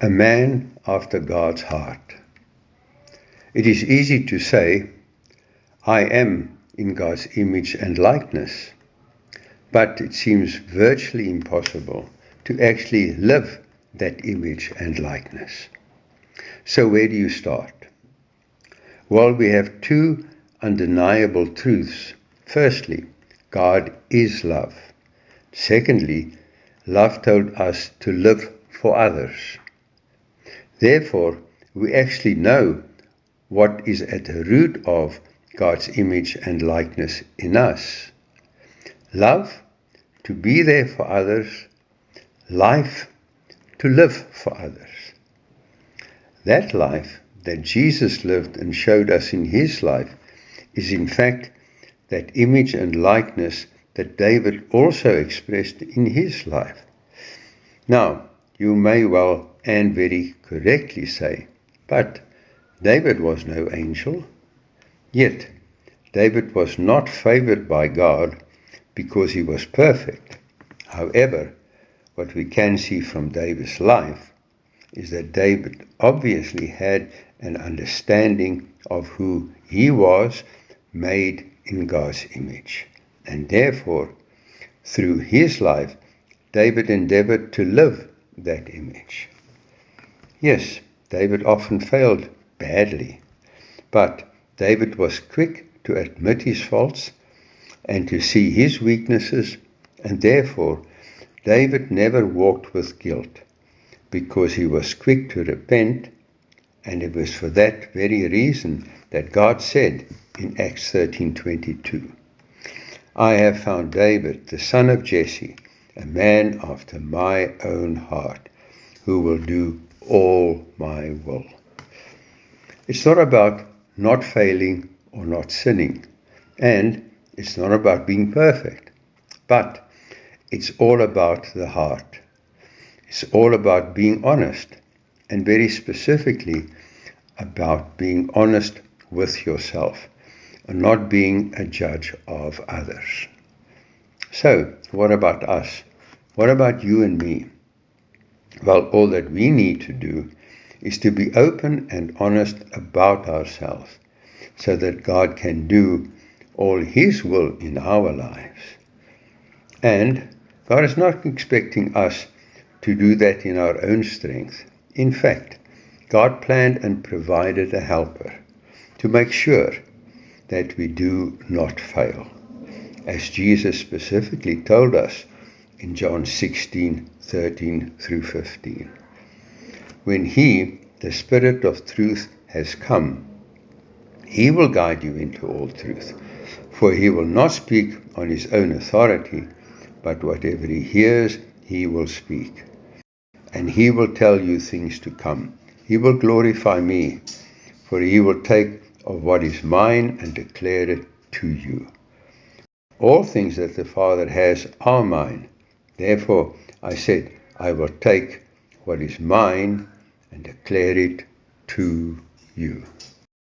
A man after God's heart. It is easy to say, I am in God's image and likeness, but it seems virtually impossible to actually live that image and likeness. So where do you start? Well, we have two undeniable truths. Firstly, God is love. Secondly, love told us to live for others. Therefore, we actually know what is at the root of God's image and likeness in us. Love, to be there for others. Life, to live for others. That life that Jesus lived and showed us in his life is in fact that image and likeness that David also expressed in his life. Now, you may well and very correctly say, but David was no angel. Yet, David was not favored by God because he was perfect. However, what we can see from David's life is that David obviously had an understanding of who he was, made in God's image. And therefore, through his life, David endeavored to live that image. Yes, David often failed badly, but David was quick to admit his faults and to see his weaknesses, and therefore David never walked with guilt because he was quick to repent, and it was for that very reason that God said in Acts 13:22, I have found David, the son of Jesse, a man after my own heart, who will do all my will. It's not about not failing or not sinning, and it's not about being perfect, but it's all about the heart. It's all about being honest, and very specifically about being honest with yourself and not being a judge of others. So, what about us? What about you and me? Well, all that we need to do is to be open and honest about ourselves so that God can do all his will in our lives. And God is not expecting us to do that in our own strength. In fact, God planned and provided a helper to make sure that we do not fail, as Jesus specifically told us in John 16:13 through 15. When he, the Spirit of truth, has come, he will guide you into all truth, for he will not speak on his own authority, but whatever he hears, he will speak. And he will tell you things to come. He will glorify me, for he will take of what is mine and declare it to you. All things that the Father has are mine. Therefore, I said, I will take what is mine and declare it to you.